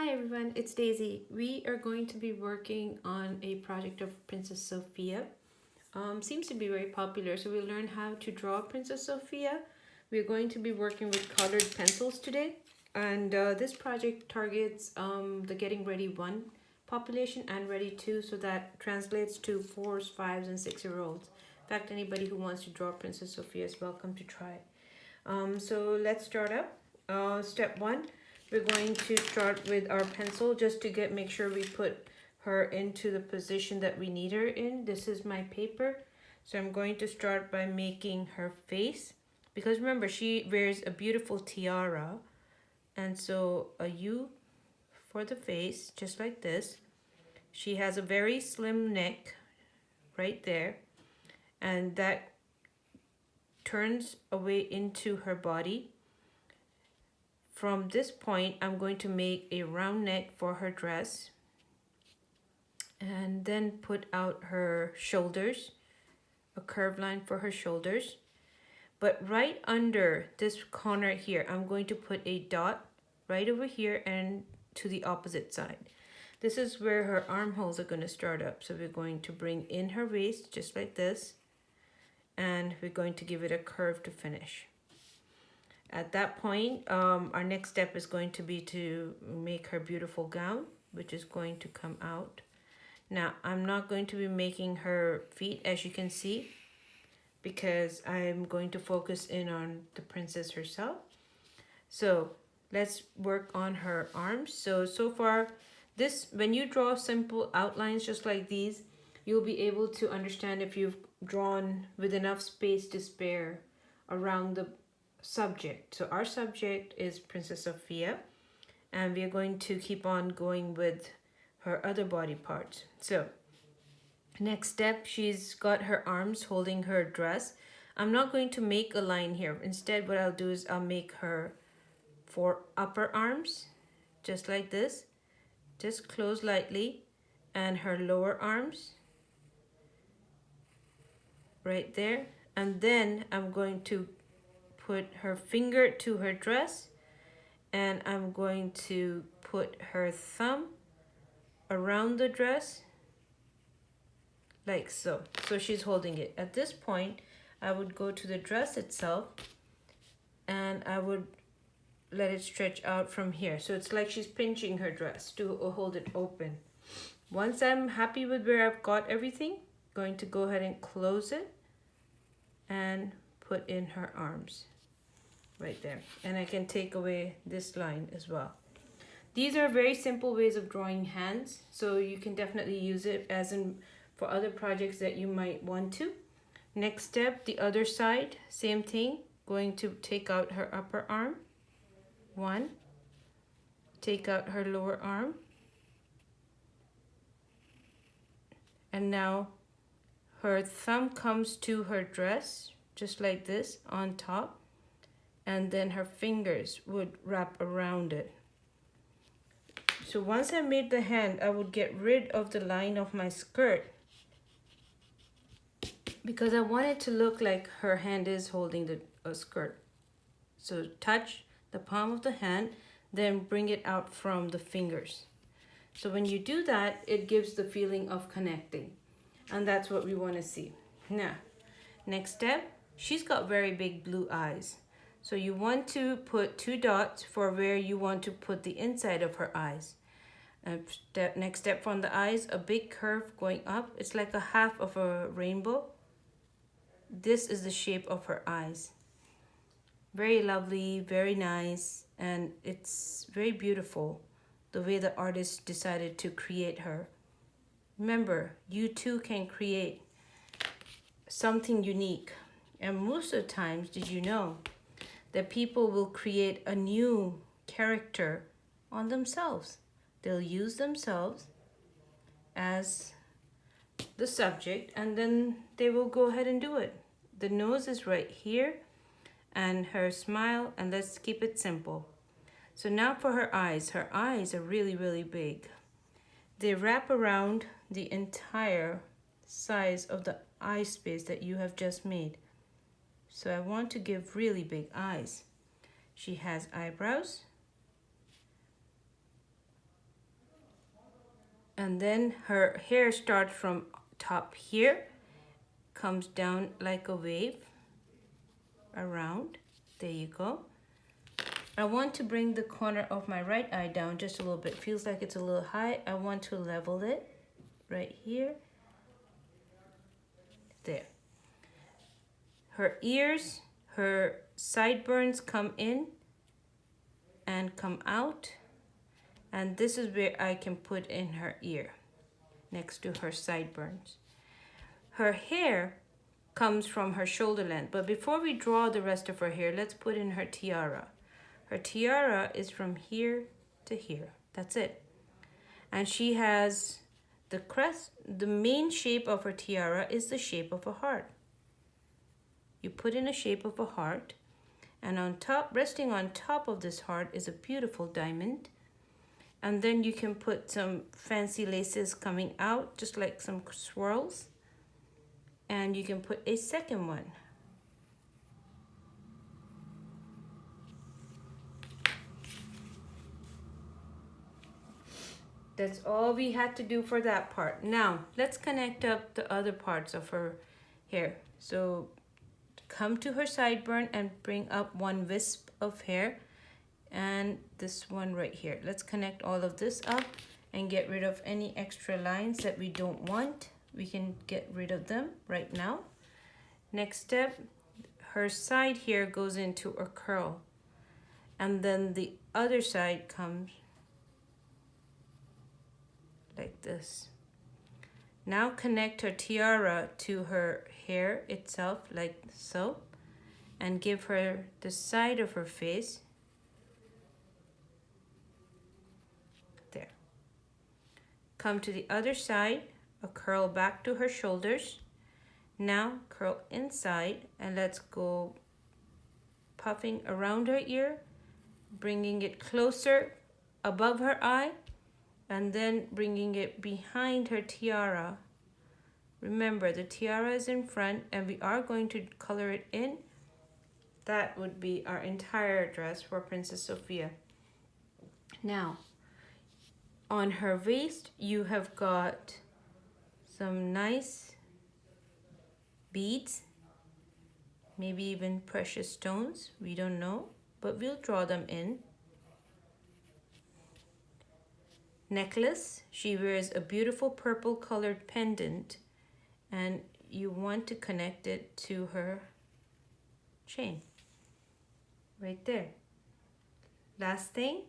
Hi everyone, it's Daisy. We are going to be working on a project of Princess Sophia. Seems to be very popular, so we'll learn how to draw Princess Sophia. We're going to be working with colored pencils today, and this project targets the Getting Ready 1 population and Ready 2, so that translates to 4s, 5s, and 6-year-olds. In fact, anybody who wants to draw Princess Sophia is welcome to try. So let's start up. Step 1. We're going to start with our pencil just to make sure we put her into the position that we need her in. This is my paper. So I'm going to start by making her face. Because remember, she wears a beautiful tiara. And so a U for the face, just like this. She has a very slim neck right there. And that turns away into her body. From this point, I'm going to make a round neck for her dress and then put out her shoulders, a curved line for her shoulders. But right under this corner here, I'm going to put a dot right over here and to the opposite side. This is where her armholes are going to start up. So we're going to bring in her waist just like this, and we're going to give it a curve to finish. At that point, our next step is going to be to make her beautiful gown, which is going to come out. Now, I'm not going to be making her feet, as you can see, because I'm going to focus in on the princess herself. So let's work on her arms. So far, when you draw simple outlines just like these, you'll be able to understand if you've drawn with enough space to spare around the subject. So our subject is Princess Sophia, and we are going to keep on going with her other body parts. So next step, she's got her arms holding her dress. I'm not going to make a line here. Instead, what I'll do is I'll make her 4 upper arms, just like this, just close lightly, and her lower arms right there. And then I'm going to put her finger to her dress, and I'm going to put her thumb around the dress like so. So she's holding it. At this point, I would go to the dress itself and I would let it stretch out from here. So it's like she's pinching her dress to hold it open. Once I'm happy with where I've got everything, I'm going to go ahead and close it and put in her arms right there. And I can take away this line as well. These are very simple ways of drawing hands, so you can definitely use it as in for other projects that you might want to. Next step, the other side, same thing. Going to take out her upper arm. 1. Take out her lower arm. And now her thumb comes to her dress, just like this, on top. And then her fingers would wrap around it. So once I made the hand, I would get rid of the line of my skirt because I want it to look like her hand is holding the skirt. So touch the palm of the hand, then bring it out from the fingers. So when you do that, it gives the feeling of connecting. And that's what we want to see. Now, next step, she's got very big blue eyes. So you want to put 2 dots for where you want to put the inside of her eyes. Next step from the eyes, a big curve going up. It's like a half of a rainbow. This is the shape of her eyes. Very lovely, very nice, and it's very beautiful the way the artist decided to create her. Remember, you too can create something unique. And most of the times, did you know that people will create a new character on themselves? They'll use themselves as the subject, and then they will go ahead and do it. The nose is right here, and her smile, and let's keep it simple. So now for her eyes. Her eyes are really, really big. They wrap around the entire size of the eye space that you have just made. So I want to give really big eyes. She has eyebrows, And then her hair starts from top here, comes down like a wave around. There you go. I want to bring the corner of my right eye down just a little bit. Feels like it's a little high. I want to level it right here. There. Her ears, her sideburns come in and come out. And this is where I can put in her ear, next to her sideburns. Her hair comes from her shoulder length. But before we draw the rest of her hair, let's put in her tiara. Her tiara is from here to here. That's it. And she has the crest. The main shape of her tiara is the shape of a heart. You put in a shape of a heart, and on top, resting on top of this heart, is a beautiful diamond. And then you can put some fancy laces coming out, just like some swirls. And you can put a second one. That's all we had to do for that part. Now, let's connect up the other parts of her hair. So, come to her sideburn and bring up one wisp of hair. And this one right here. Let's connect all of this up and get rid of any extra lines that we don't want. We can get rid of them right now. Next step, her side here goes into a curl. And then the other side comes like this. Now connect her tiara to her hair itself like so, and give her the side of her face. There. Come to the other side, a curl back to her shoulders. Now curl inside, and let's go puffing around her ear, bringing it closer above her eye, and then bringing it behind her tiara. Remember, the tiara is in front, and we are going to color it in. That would be our entire dress for Princess Sofia. Now, on her waist, you have got some nice beads, maybe even precious stones. We don't know, but we'll draw them in. Necklace. She wears a beautiful purple colored pendant, and you want to connect it to her chain right there. Last thing,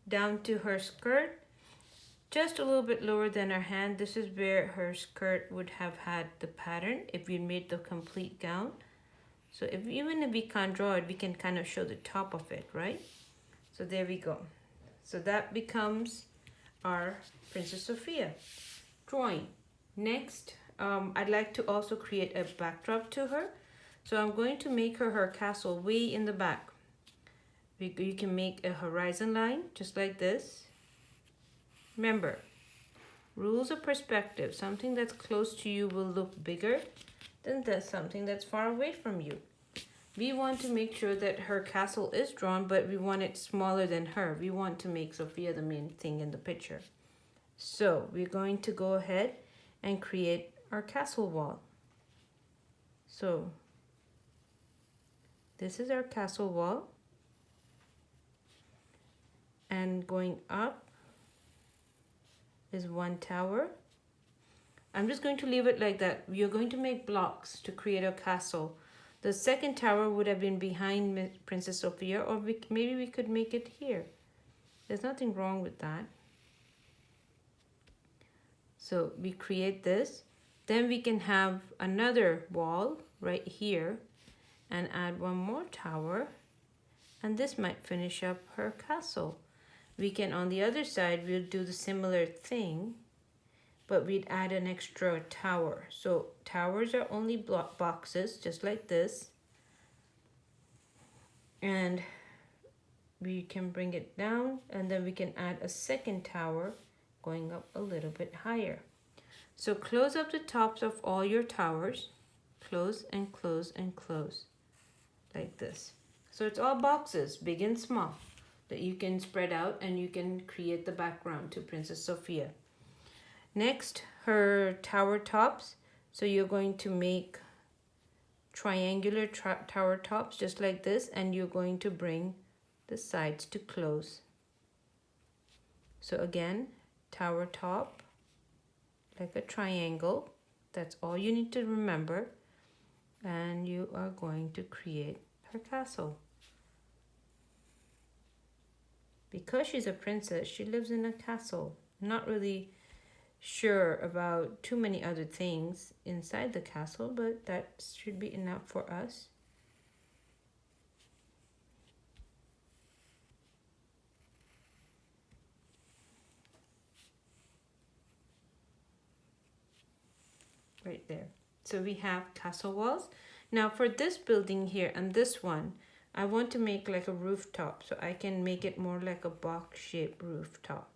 down to her skirt, just a little bit lower than her hand. This is where her skirt would have had the pattern if we made the complete gown. So even if we can't draw it, we can kind of show the top of it, right? So there we go. So that becomes our Princess Sofia drawing. Next, I'd like to also create a backdrop to her. So I'm going to make her castle way in the back. You can make a horizon line just like this. Remember, rules of perspective. Something that's close to you will look bigger than something that's far away from you. We want to make sure that her castle is drawn, but we want it smaller than her. We want to make Sofia the main thing in the picture. So we're going to go ahead and create our castle wall. So this is our castle wall. And going up is one tower. I'm just going to leave it like that. You're going to make blocks to create a castle. The second tower would have been behind Princess Sofia, or maybe we could make it here. There's nothing wrong with that. So we create this. Then we can have another wall right here and add one more tower. And this might finish up her castle. We can, on the other side, we'll do the similar thing, but we'd add an extra tower. So towers are only block boxes, just like this. And we can bring it down, and then we can add a second tower going up a little bit higher. So close up the tops of all your towers. Close and close and close, like this. So it's all boxes, big and small, that you can spread out and you can create the background to Princess Sofia. Next, her tower tops. So you're going to make triangular tower tops just like this, and you're going to bring the sides to close. So again, tower top like a triangle. That's all you need to remember, and you are going to create her castle. Because she's a princess, she lives in a castle. Not really sure about too many other things inside the castle, but that should be enough for us. Right there. So we have castle walls. Now for this building here and this one, I want to make like a rooftop, so I can make it more like a box-shaped rooftop.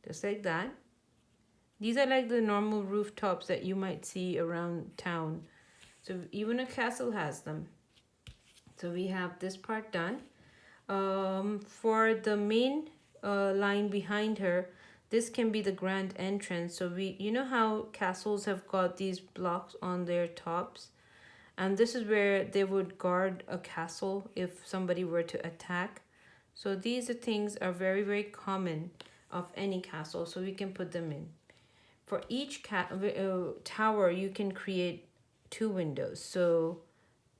Just like that. These are like the normal rooftops that you might see around town. So even a castle has them. So we have this part done. For the main line behind her, this can be the grand entrance. So you know how castles have got these blocks on their tops? And this is where they would guard a castle if somebody were to attack. So these things are very, very common of any castle. So we can put them in. For each tower, you can create 2 windows. So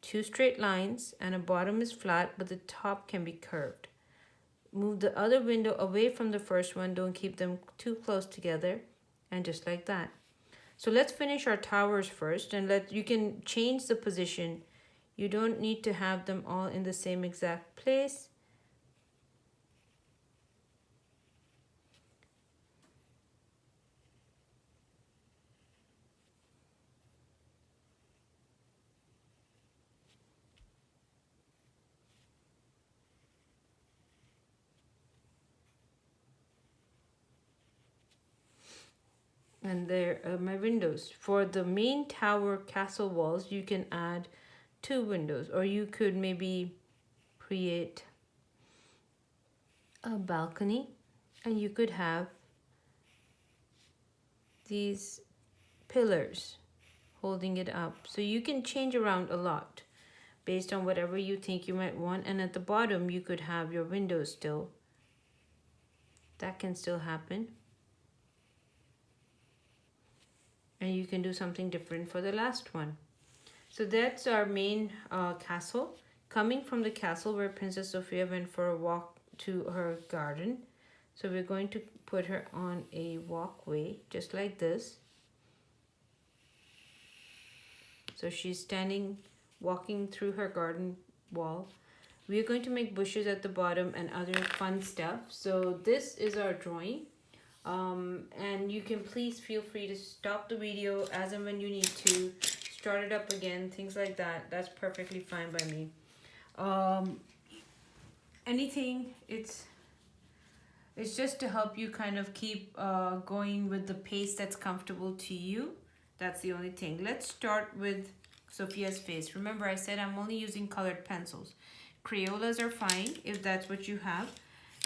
2 straight lines, and a bottom is flat, but the top can be curved. Move the other window away from the first one. Don't keep them too close together. And just like that. So let's finish our towers first, and you can change the position. You don't need to have them all in the same exact place. And there are my windows. For the main tower castle walls, you can add 2 windows, or you could maybe create a balcony, and you could have these pillars holding it up. So you can change around a lot based on whatever you think you might want. And at the bottom, you could have your windows still. That can still happen. And you can do something different for the last one. So that's our main castle. Coming from the castle where Princess Sofia went for a walk to her garden. So we're going to put her on a walkway just like this. So she's standing, walking through her garden wall. We are going to make bushes at the bottom and other fun stuff. So this is our drawing. And you can please feel free to stop the video as and when you need to, start it up again, things like that. That's perfectly fine by me. Anything, it's just to help you kind of keep going with the pace that's comfortable to you. That's the only thing. Let's start with Sophia's face. Remember, I said I'm only using colored pencils. Crayolas are fine if that's what you have.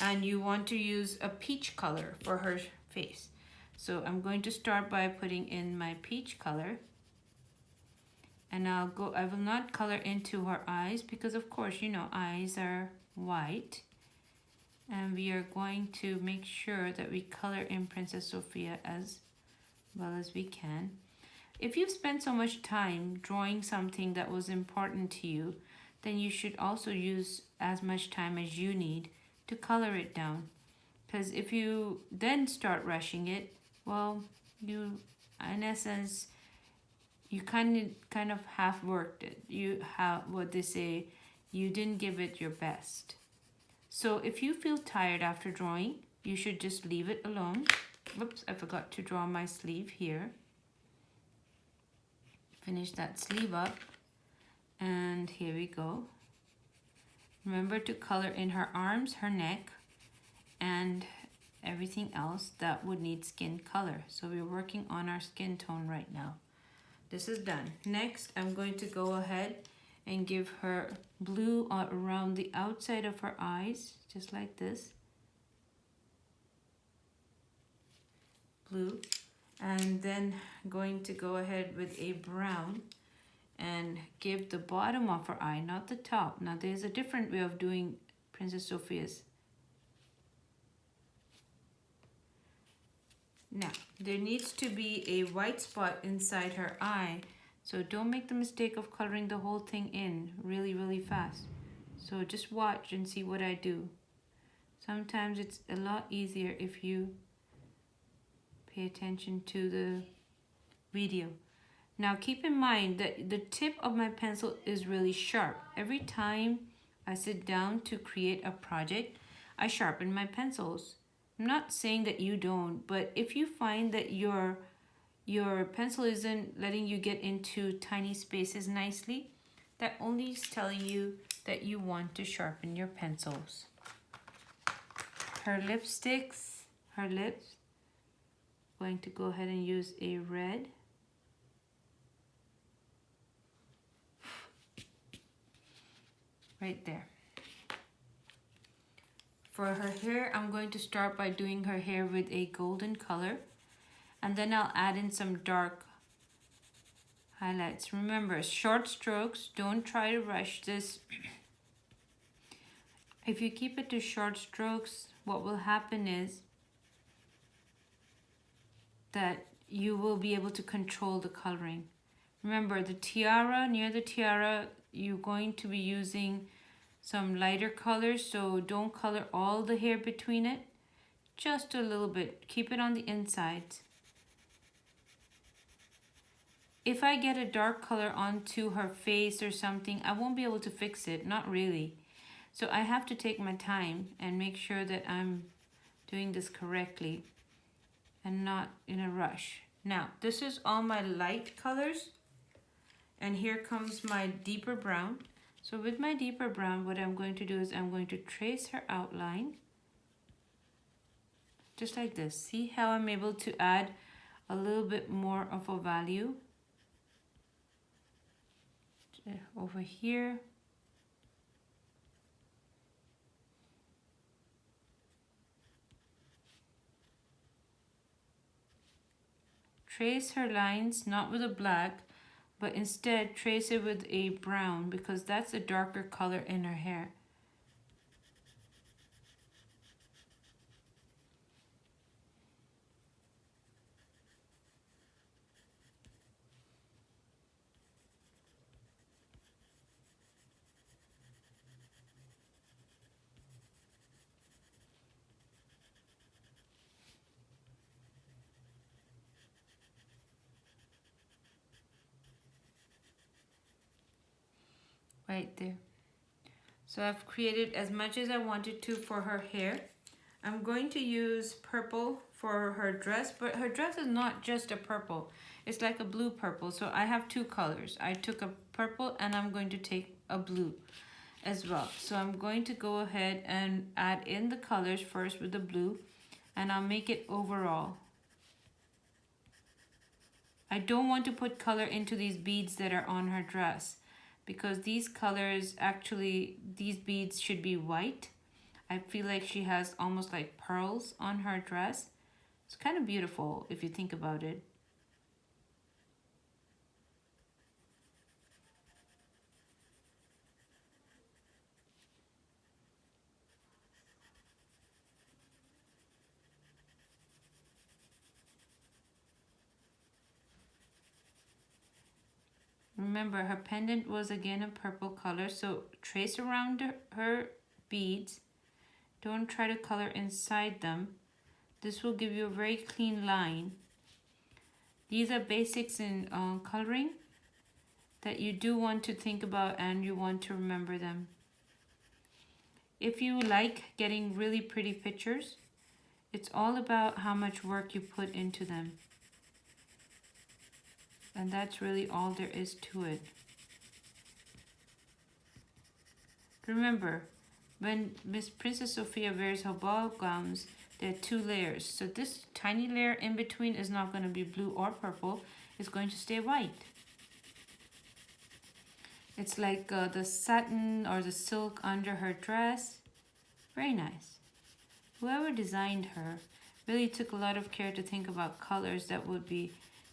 And you want to use a peach color for her face. So I'm going to start by putting in my peach color. And I will not color into her eyes because of course, you know, eyes are white. And we are going to make sure that we color in Princess Sofia as well as we can. If you've spent so much time drawing something that was important to you, then you should also use as much time as you need to color it down. Because if you then start rushing it, well, you, in essence, you kind of half worked it. You have what they say, you didn't give it your best. So if you feel tired after drawing, you should just leave it alone. Oops, I forgot to draw my sleeve here. Finish that sleeve up. And here we go. Remember to color in her arms, her neck, and everything else that would need skin color. So we're working on our skin tone right now. This is done. Next, I'm going to go ahead and give her blue around the outside of her eyes, just like this. Blue. And then going to go ahead with a brown and give the bottom of her eye, not the top. Now there's a different way of doing Princess Sophia's. Now there needs to be a white spot inside her eye, so don't make the mistake of coloring the whole thing in really fast. So just watch and see what I do. Sometimes it's a lot easier if you pay attention to the video. Now keep in mind that the tip of my pencil is really sharp. Every time I sit down to create a project, I sharpen my pencils. I'm not saying that you don't, but if you find that your pencil isn't letting you get into tiny spaces nicely, that only is telling you that you want to sharpen your pencils. Her lipsticks, her lips, going to go ahead and use a red. Right there. For her hair, I'm going to start by doing her hair with a golden color, and then I'll add in some dark highlights. Remember, short strokes, don't try to rush this. If you keep it to short strokes, what will happen is that you will be able to control the coloring. Remember, the tiara, near the tiara, you're going to be using some lighter colors, so don't color all the hair between it, just a little bit. Keep it on the inside. If I get a dark color onto her face or something, I won't be able to fix it, not really. So I have to take my time and make sure that I'm doing this correctly and not in a rush. Now, this is all my light colors, and here comes my deeper brown. So with my deeper brown, what I'm going to do is I'm going to trace her outline, just like this. See how I'm able to add a little bit more of a value over here. Trace her lines, not with a black, but instead trace it with a brown, because that's a darker color in her hair. Right there. So I've created as much as I wanted to for her hair. I'm going to use purple for her dress, but her dress is not just a purple. It's like a blue purple. So I have two colors. I took a purple and I'm going to take a blue as well. So I'm going to go ahead and add in the colors first with the blue, and I'll make it overall. I don't want to put color into these beads that are on her dress, because these colors, actually, these beads should be white. I feel like she has almost like pearls on her dress. It's kind of beautiful if you think about it. Remember, her pendant was again a purple color, so trace around her beads. Don't try to color inside them. This will give you a very clean line. These are basics in coloring that you do want to think about and you want to remember them. If you like getting really pretty pictures, it's all about how much work you put into them. And that's really all there is to it. Remember, when Miss Princess Sofia wears her ball gowns, there are two layers. So this tiny layer in between is not going to be blue or purple. It's going to stay white. It's like the satin or the silk under her dress. Very nice. Whoever designed her Really took a lot of care to think about colors that would be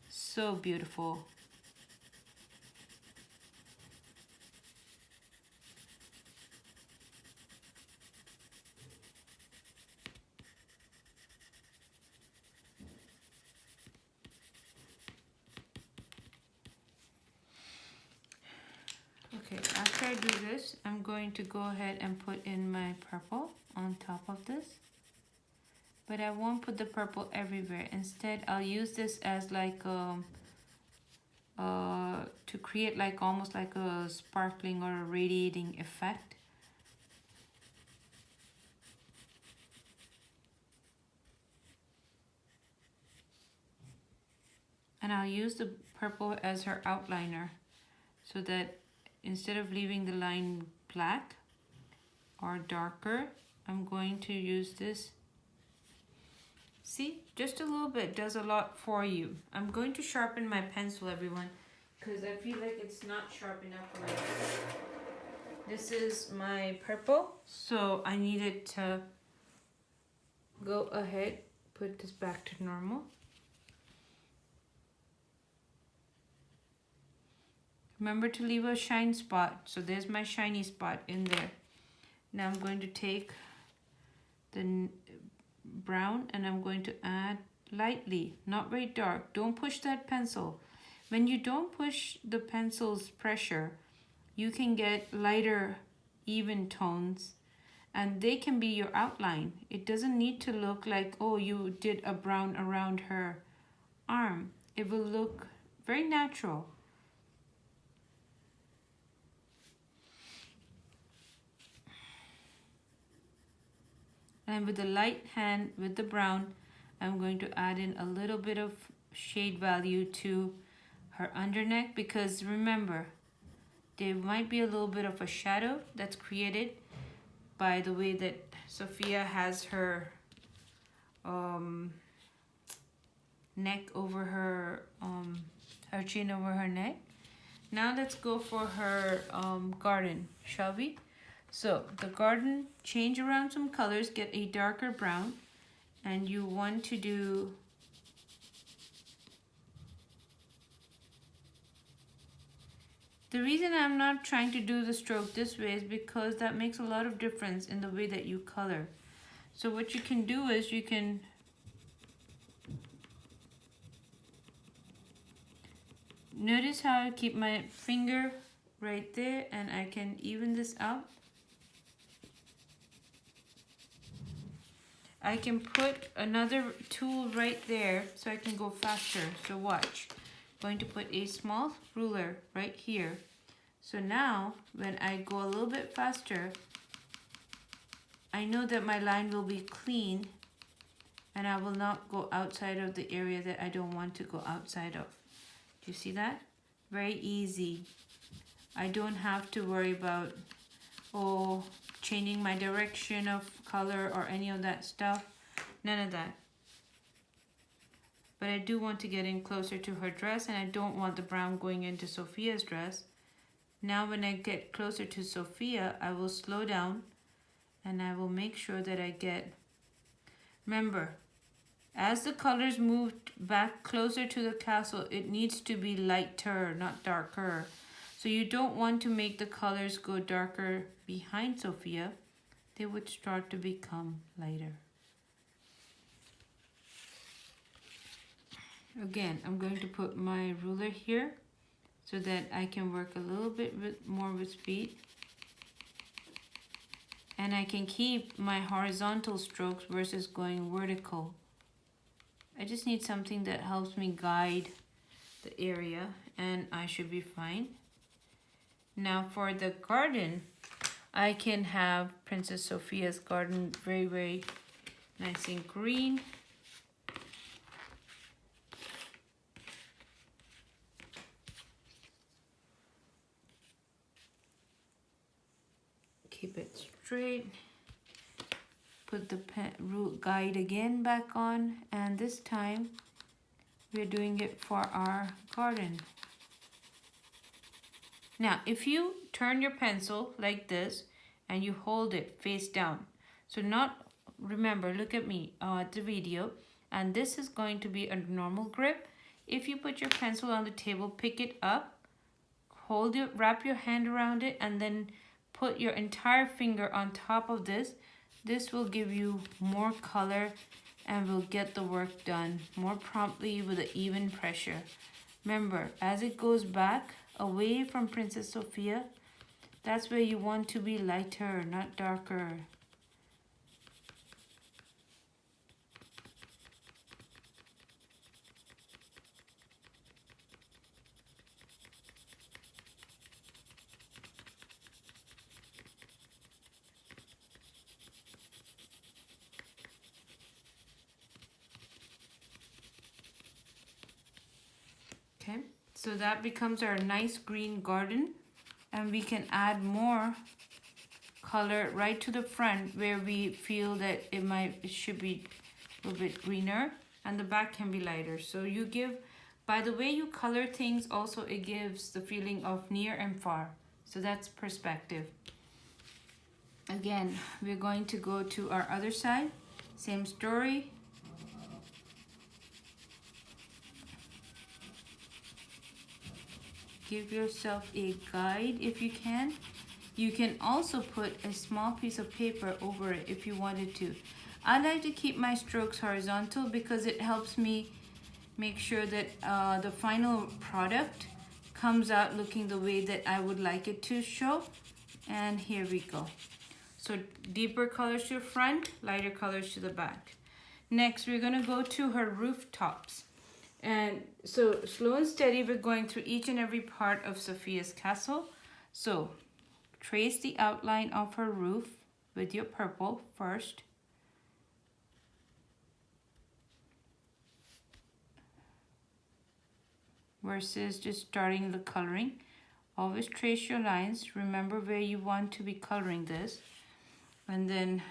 so beautiful. Okay, after I do this, I'm going to go ahead and put in my purple on top of this. But I won't put the purple everywhere. Instead, I'll use this as like to create like almost like a sparkling or a radiating effect. And I'll use the purple as her outliner so that instead of leaving the line black or darker, I'm going to use this. See, just a little bit does a lot for you. I'm going to sharpen my pencil, everyone, because I feel like it's not sharp enough for me. This is my purple, so I needed to go ahead, put this back to normal. Remember to leave a shine spot. So there's my shiny spot in there. Now I'm going to take the brown and I'm going to add lightly, not very dark. Don't push that pencil. When you don't push the pencil's pressure, you can get lighter, even tones, and they can be your outline. It doesn't need to look like, oh, you did a brown around her arm. It will look very natural. And with the light hand, with the brown, I'm going to add in a little bit of shade value to her underneck, because remember, there might be a little bit of a shadow that's created by the way that Sofia has her neck over her, her chin over her neck. Now let's go for her garden, shall we? So the garden, change around some colors, get a darker brown, and you want to do the reason I'm not trying to do the stroke this way is because that makes a lot of difference in the way that you color. So what you can do is you can notice how I keep my finger right there and I can even this out. I can put another tool right there so I can go faster. So watch. I'm going to put a small ruler right here. So now when I go a little bit faster, I know that my line will be clean and I will not go outside of the area that I don't want to go outside of. Do you see that? Very easy. I don't have to worry about changing my direction of color or any of that stuff. None of that. But I do want to get in closer to her dress and I don't want the brown going into Sofia's dress. Now when I get closer to Sofia, I will slow down and I will make sure that I get, remember, as the colors move back closer to the castle, it needs to be lighter, not darker. So you don't want to make the colors go darker behind Sofia. They would start to become lighter. Again, I'm going to put my ruler here so that I can work a little bit more with speed. And I can keep my horizontal strokes versus going vertical. I just need something that helps me guide the area and I should be fine. Now for the garden, I can have Princess Sofia's garden very, very nice and green. Keep it straight. Put the root guide again back on, and this time we're doing it for our garden. Now, if you turn your pencil like this and you hold it face down, so not remember, look at me at the video, and this is going to be a normal grip. If you put your pencil on the table, pick it up, hold it, wrap your hand around it, and then put your entire finger on top of this. This will give you more color and will get the work done more promptly with an even pressure. Remember, as it goes back away from Princess Sofia, that's where you want to be lighter, not darker. Okay, so that becomes our nice green garden, and we can add more color right to the front where we feel that it should be a little bit greener, and the back can be lighter. So you give, by the way you color things, also it gives the feeling of near and far. So that's perspective. Again, we're going to go to our other side, same story. Give yourself a guide if you can. You can also put a small piece of paper over it if you wanted to. I like to keep my strokes horizontal because it helps me make sure that the final product comes out looking the way that I would like it to show. And here we go. So deeper colors to the front, lighter colors to the back. Next, we're gonna go to her rooftops. And so slow and steady, we're going through each and every part of Sofia's castle. So trace the outline of her roof with your purple first. Versus just starting the coloring. Always trace your lines. Remember where you want to be coloring this. And then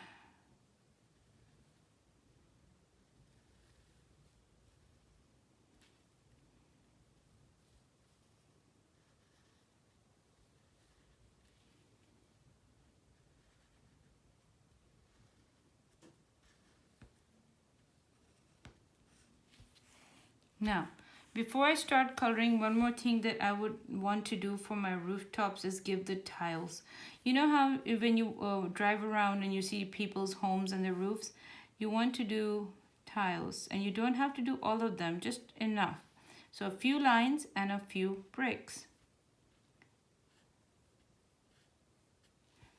now, before I start coloring, one more thing that I would want to do for my rooftops is give the tiles. You know how when you drive around and you see people's homes and their roofs, you want to do tiles, and you don't have to do all of them, just enough. So a few lines and a few bricks.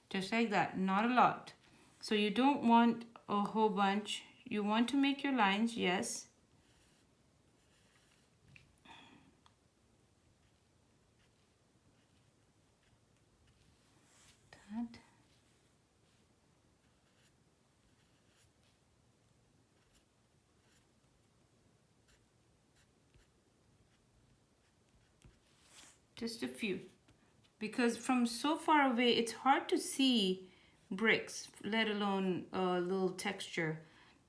Just like that, not a lot. So you don't want a whole bunch. You want to make your lines, yes. That. Just a few. Because from so far away, it's hard to see bricks, let alone a little texture.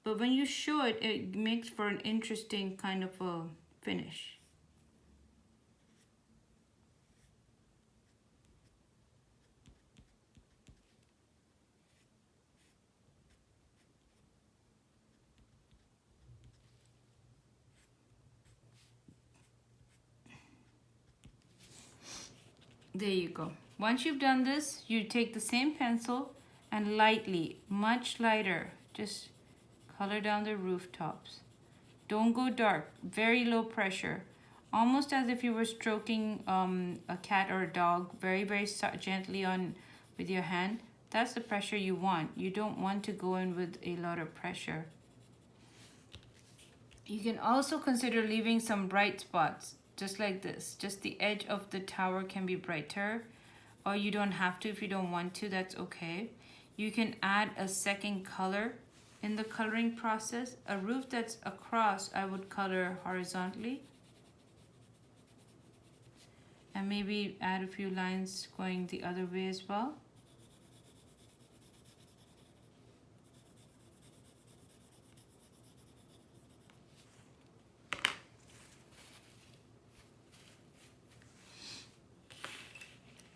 But when you show it, it makes for an interesting kind of a finish. There you go. Once you've done this, you take the same pencil and lightly, much lighter, just color down the rooftops. Don't go dark, very low pressure. Almost as if you were stroking a cat or a dog very, very gently on with your hand. That's the pressure you want. You don't want to go in with a lot of pressure. You can also consider leaving some bright spots, just like this. Just the edge of the tower can be brighter, or you don't have to if you don't want to, that's okay. You can add a second color in the coloring process. A roof that's across, I would color horizontally. And maybe add a few lines going the other way as well.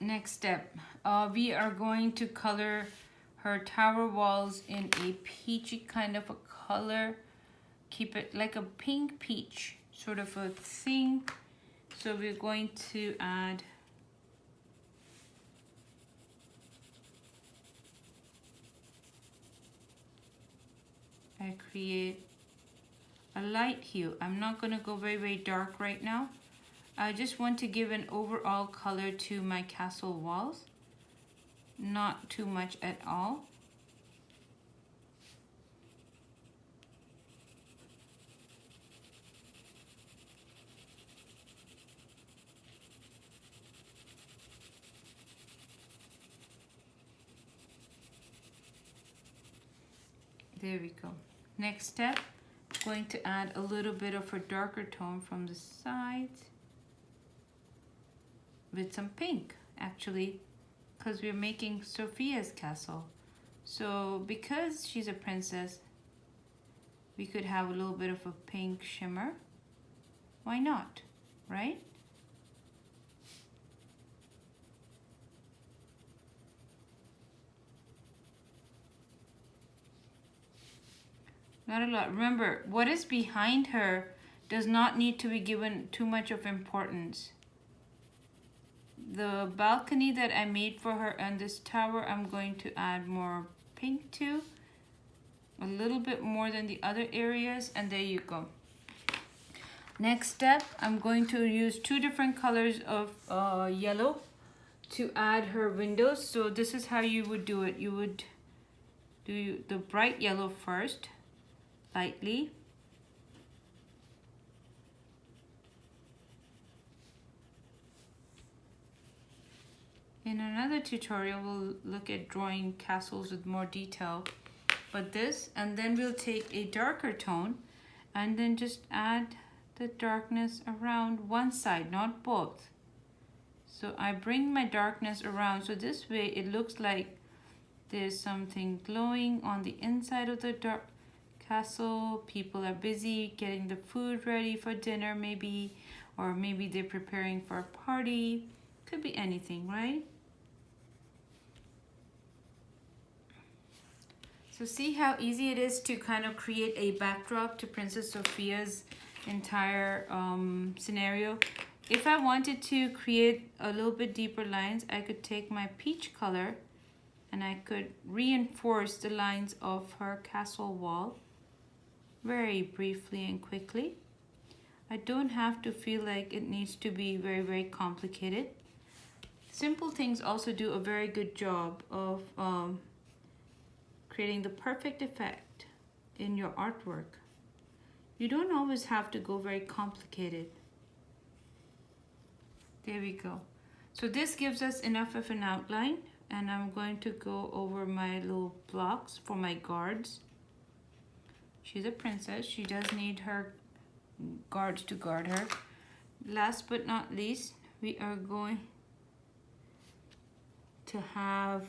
Next step, we are going to color her tower walls in a peachy kind of a color. Keep it like a pink peach sort of a thing. So we're going to add I create a light hue. I'm not going to go very dark right now. I just want to give an overall color to my castle walls. Not too much at all. There we go. Next step, going to add a little bit of a darker tone from the sides with some pink, actually, because we're making Sophia's castle. So because she's a princess, we could have a little bit of a pink shimmer. Why not, right? Not a lot. Remember, what is behind her does not need to be given too much of importance. The balcony that I made for her and this tower, I'm going to add more pink to. A little bit more than the other areas, and there you go. Next step, I'm going to use 2 different colors of yellow to add her windows. So this is how you would do it. You would do the bright yellow first, lightly. In another tutorial, we'll look at drawing castles with more detail. But this, and then we'll take a darker tone and then just add the darkness around one side, not both. So I bring my darkness around, so this way it looks like there's something glowing on the inside of the dark castle. People are busy getting the food ready for dinner maybe, or maybe they're preparing for a party. Could be anything, right? So see how easy it is to kind of create a backdrop to Princess Sophia's entire scenario. If I wanted to create a little bit deeper lines, I could take my peach color and I could reinforce the lines of her castle wall very briefly and quickly. I don't have to feel like it needs to be very complicated. Simple things also do a very good job of creating the perfect effect in your artwork. You don't always have to go very complicated. There we go. So this gives us enough of an outline, and I'm going to go over my little blocks for my guards. She's a princess. She does need her guards to guard her. Last but not least, we are going to have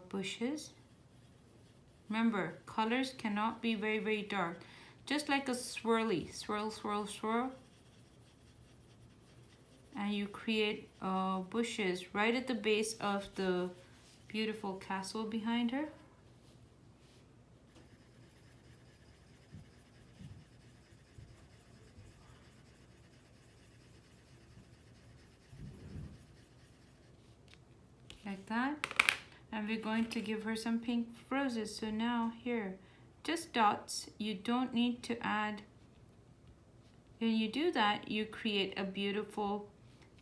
bushes. Remember, colors cannot be very dark. Just like a swirly, swirl. And you create bushes right at the base of the beautiful castle behind her. Like that. And we're going to give her some pink roses. So now here, just dots. You don't need to add. When you do that, you create a beautiful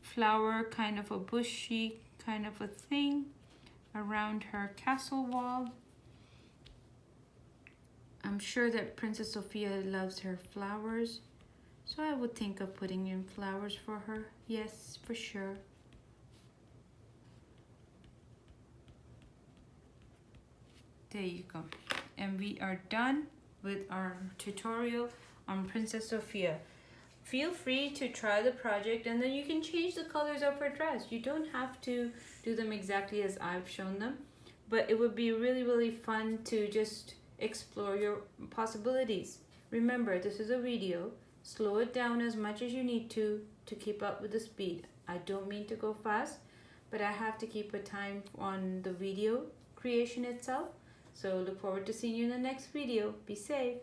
flower, kind of a bushy kind of a thing around her castle wall. I'm sure that Princess Sofia loves her flowers, so I would think of putting in flowers for her. Yes, for sure. There you go. And we are done with our tutorial on Princess Sofia. Feel free to try the project, and then you can change the colors of her dress. You don't have to do them exactly as I've shown them, but it would be really fun to just explore your possibilities. Remember, this is a video. Slow it down as much as you need to keep up with the speed. I don't mean to go fast, but I have to keep a time on the video creation itself. So look forward to seeing you in the next video. Be safe.